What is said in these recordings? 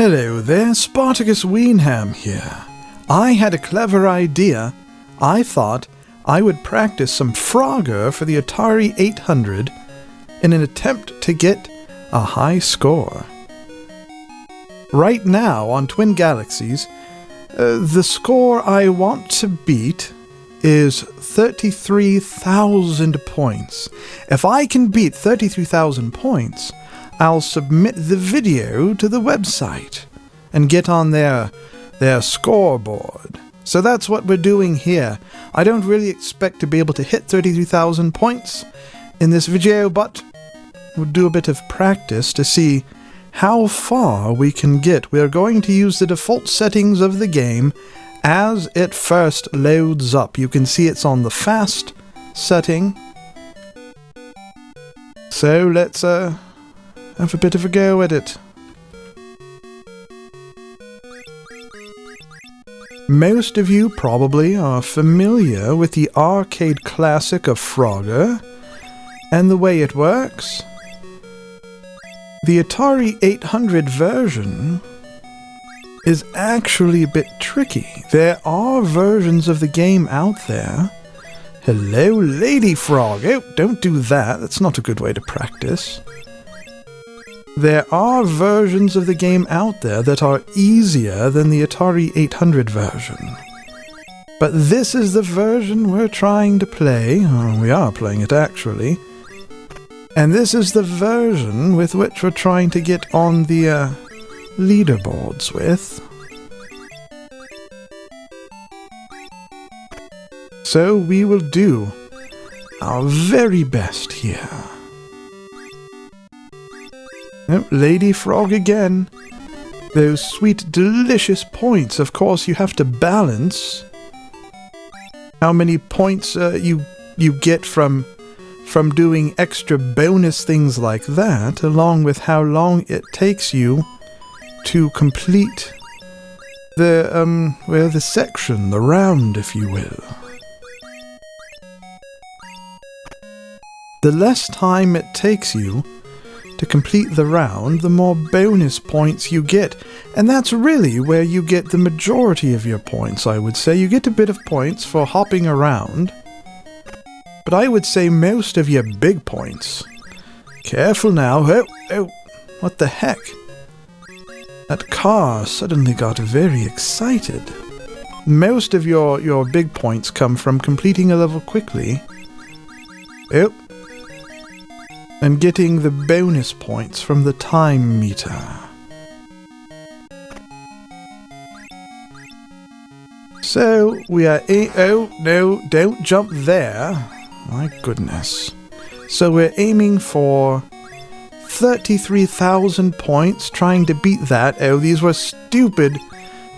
Hello there, Spartacus Weenham here. I had a clever idea. I thought I would practice some Frogger for the Atari 800 in an attempt to get a high score. Right now on Twin Galaxies, the score I want to beat is 33,000 points. If I can beat 33,000 points, I'll submit the video to the website and get on their scoreboard. So that's what we're doing here. I don't really expect to be able to hit 33,000 points in this video, but we'll do a bit of practice to see how far we can get. We're going to use the default settings of the game as it first loads up. You can see it's on the fast setting. So let's have a bit of a go at it. Most of you probably are familiar with the arcade classic of Frogger and the way it works. The Atari 800 version is actually a bit tricky. There are versions of the game out there. Hello, Lady Frog. Oh, don't do that. That's not a good way to practice. There are versions of the game out there that are easier than the Atari 800 version. But this is the version we're trying to play. Oh, we are playing it, actually. And this is the version with which we're trying to get on the leaderboards with. So we will do our very best here. Oh, Lady Frog again. Those sweet, delicious points. Of course, you have to balance how many points you get from doing extra bonus things like that, along with how long it takes you to complete the section, the round, if you will. The less time it takes you to complete the round, the more bonus points you get. And that's really where you get the majority of your points, I would say. You get a bit of points for hopping around, but I would say most of your big points. Careful now. Oh, what the heck? That car suddenly got very excited. Most of your big points come from completing a level quickly. Oh. And getting the bonus points from the time meter. So, we are oh, no, don't jump there. My goodness. So we're aiming for 33,000 points, trying to beat that. Oh, these were stupid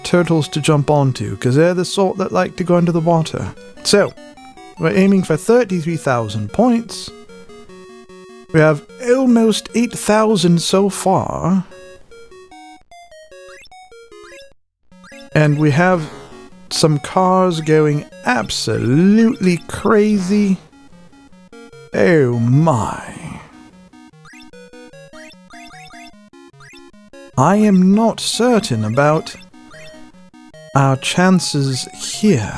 turtles to jump onto, because they're the sort that like to go under the water. So, we're aiming for 33,000 points. We have almost 8,000 so far. And we have some cars going absolutely crazy. Oh my. I am not certain about our chances here.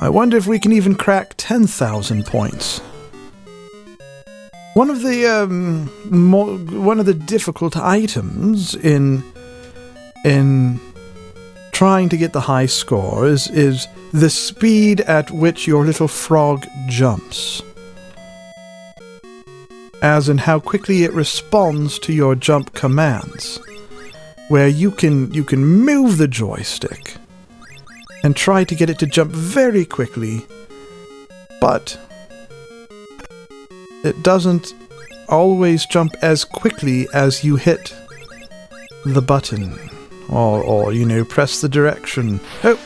I wonder if we can even crack 10,000 points. One of the difficult items in trying to get the high scores is the speed at which your little frog jumps. As in how quickly it responds to your jump commands, where you can move the joystick and try to get it to jump very quickly, but it doesn't always jump as quickly as you hit the button, or you know, press the direction. Oh!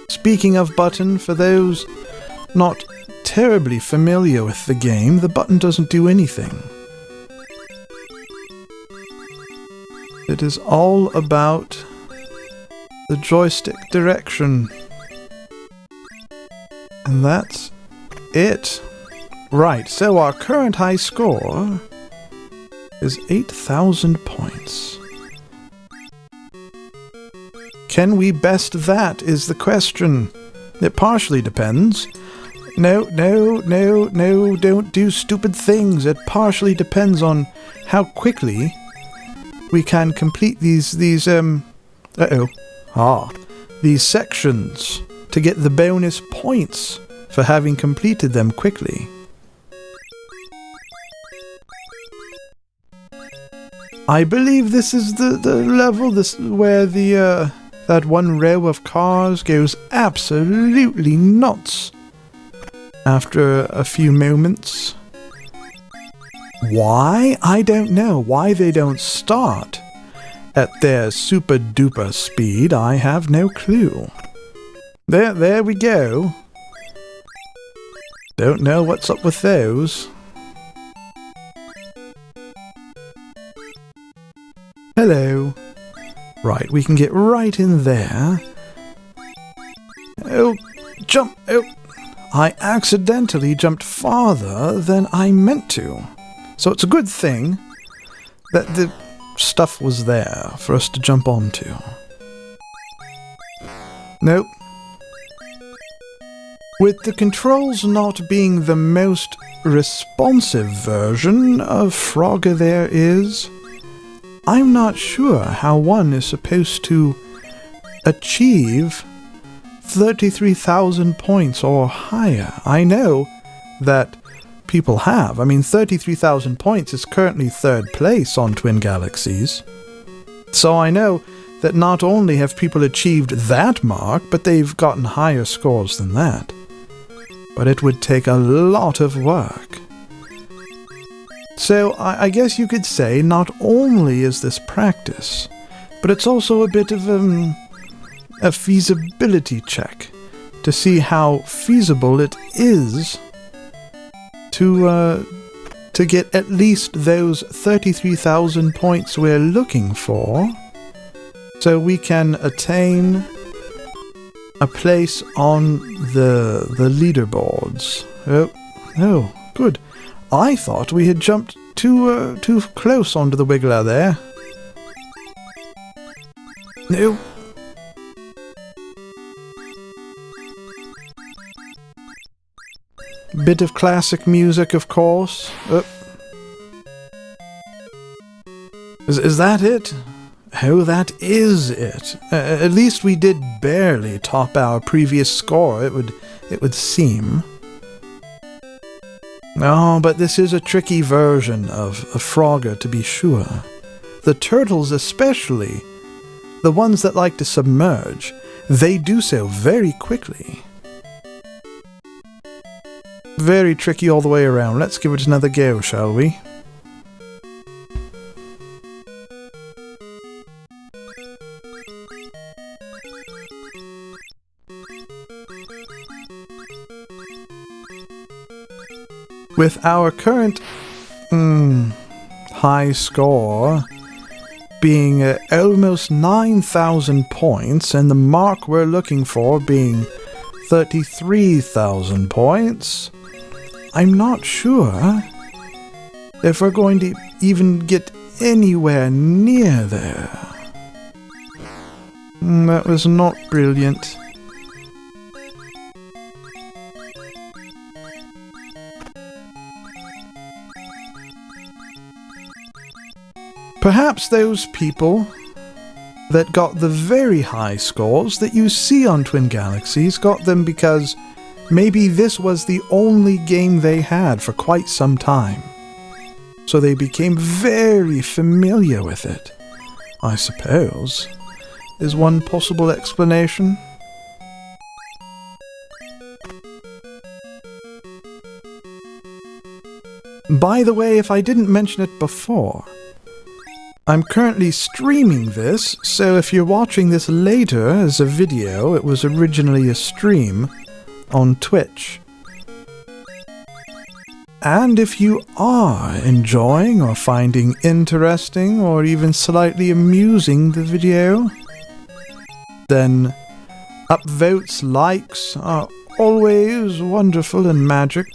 Speaking of button, for those not terribly familiar with the game, the button doesn't do anything. It is all about the joystick direction. And that's it. Right, so our current high score is 8,000 points. Can we best that is the question. It partially depends. No, don't do stupid things. It partially depends on how quickly we can complete these sections to get the bonus points for having completed them quickly. I believe this is the level where that one row of cars goes absolutely nuts after a few moments. Why? I don't know. Why they don't start at their super duper speed, I have no clue. There we go. Don't know what's up with those. Hello. Right, we can get right in there. Oh, jump! Oh, I accidentally jumped farther than I meant to. So it's a good thing that the stuff was there for us to jump onto. Nope. With the controls not being the most responsive version of Frogger there is, I'm not sure how one is supposed to achieve 33,000 points or higher. I know that people have. I mean, 33,000 points is currently third place on Twin Galaxies. So I know that not only have people achieved that mark, but they've gotten higher scores than that. But it would take a lot of work. So I guess you could say not only is this practice, but it's also a bit of a feasibility check to see how feasible it is to get at least those 33,000 points we're looking for, so we can attain a place on the leaderboards. Oh, good. I thought we had jumped too close onto the Wiggler there. No. Bit of classic music, of course. Is that it? Oh, that is it. At least we did barely top our previous score, it would seem. Oh, but this is a tricky version of a Frogger, to be sure. The turtles especially, the ones that like to submerge, they do so very quickly. Very tricky all the way around. Let's give it another go, shall we? With our current high score being almost 9,000 points, and the mark we're looking for being 33,000 points, I'm not sure if we're going to even get anywhere near there. That was not brilliant. Perhaps those people that got the very high scores that you see on Twin Galaxies got them because maybe this was the only game they had for quite some time. So they became very familiar with it, I suppose, is one possible explanation. By the way, if I didn't mention it before, I'm currently streaming this, so if you're watching this later as a video, it was originally a stream on Twitch. And if you are enjoying or finding interesting or even slightly amusing the video, then upvotes, likes are always wonderful and magic,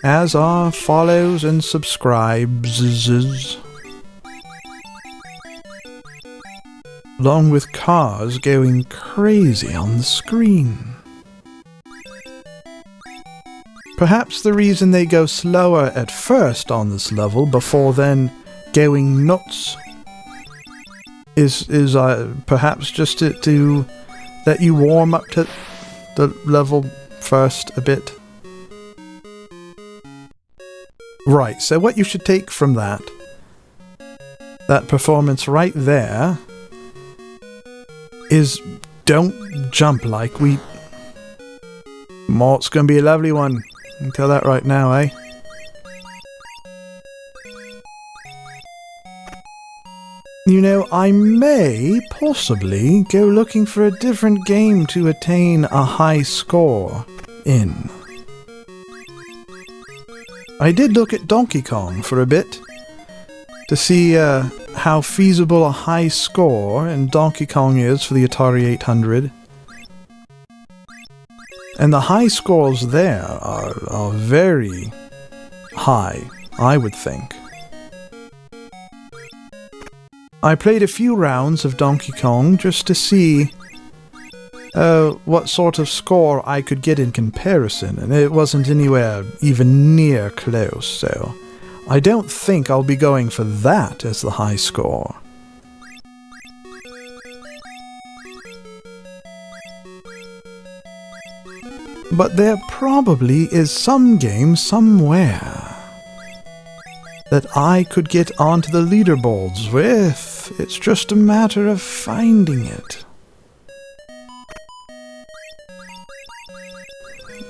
as are follows and subscribes, along with cars going crazy on the screen. Perhaps the reason they go slower at first on this level before then going nuts is perhaps just to let you warm up to the level first a bit. Right, so what you should take from that performance right there is don't jump like we... It's gonna be a lovely one. I can tell that right now, eh? You know, I may possibly go looking for a different game to attain a high score in. I did look at Donkey Kong for a bit to see how feasible a high score in Donkey Kong is for the Atari 800. And the high scores there are very high, I would think. I played a few rounds of Donkey Kong just to see what sort of score I could get in comparison, and it wasn't anywhere even near close, so I don't think I'll be going for that as the high score. But there probably is some game somewhere that I could get onto the leaderboards with. It's just a matter of finding it.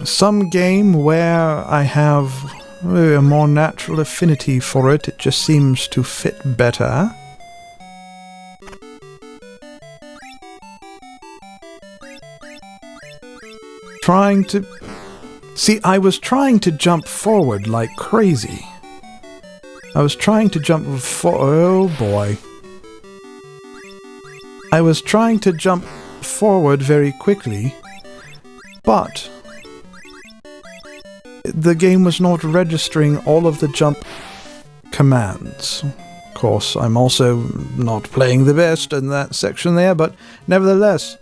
Some game where I have a more natural affinity for it, it just seems to fit better. I was trying to jump forward like crazy. I was trying to jump oh boy. I was trying to jump forward very quickly, but the game was not registering all of the jump commands. Of course, I'm also not playing the best in that section there, but nevertheless.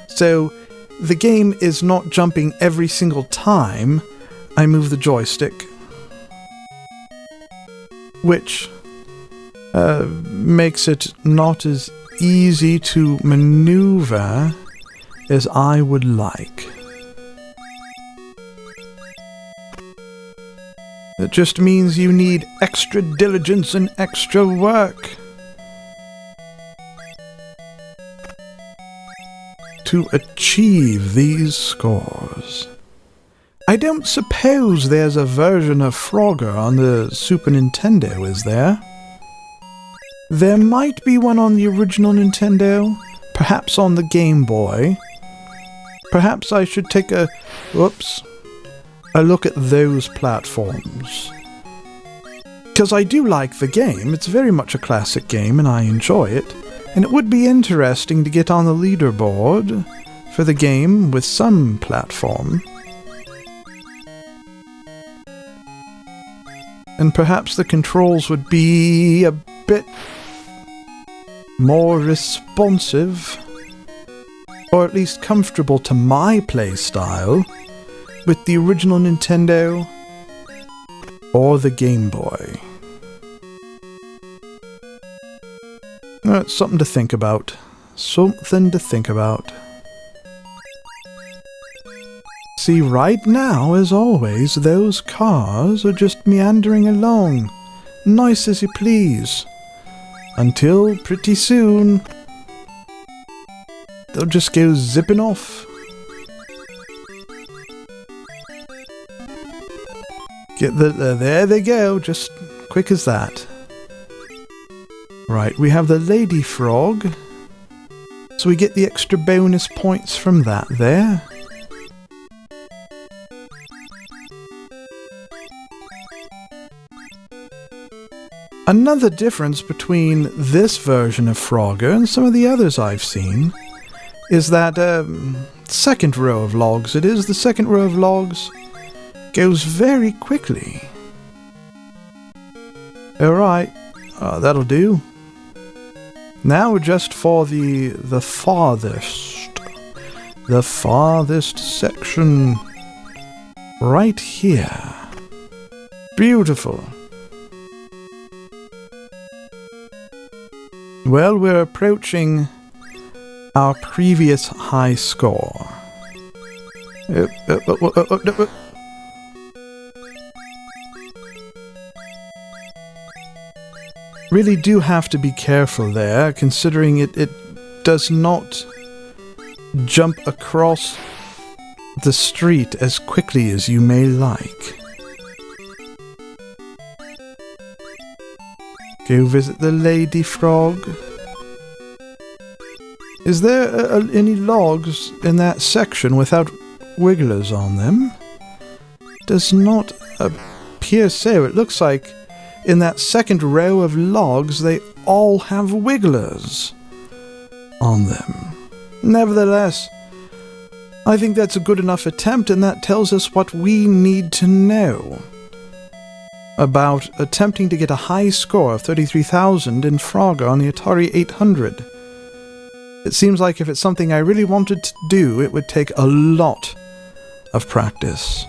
So, the game is not jumping every single time I move the joystick, which makes it not as easy to maneuver as I would like. It just means you need extra diligence and extra work to achieve these scores. I don't suppose there's a version of Frogger on the Super Nintendo, is there? There might be one on the original Nintendo, perhaps on the Game Boy. Perhaps I should take a look at those platforms. Because I do like the game, it's very much a classic game and I enjoy it. And it would be interesting to get on the leaderboard for the game with some platform. And perhaps the controls would be a bit more responsive, or at least comfortable to my playstyle, with the original Nintendo or the Game Boy. That's something to think about. Something to think about. See, right now, as always, those cars are just meandering along, nice as you please, until pretty soon they'll just go zipping off. There they go, just quick as that. Right, we have the Lady Frog, so we get the extra bonus points from that there. Another difference between this version of Frogger and some of the others I've seen is that second row of logs it is. The second row of logs goes very quickly. Alright, that'll do. Now just for the farthest section right here. Beautiful. Well, we're approaching our previous high score. Really do have to be careful there, considering it does not jump across the street as quickly as you may like. Go visit the lady frog. Is there any logs in that section without wigglers on them? Does not appear so. It looks like in that second row of logs they all have wigglers on them. Nevertheless, I think that's a good enough attempt, and that tells us what we need to know about attempting to get a high score of 33,000 in Frogger on the Atari 800. It seems like if it's something I really wanted to do, it would take a lot of practice.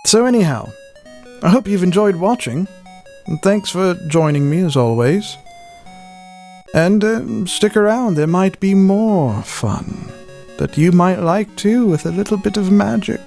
So anyhow, I hope you've enjoyed watching, and thanks for joining me as always. And stick around, there might be more fun that you might like too, with a little bit of magic.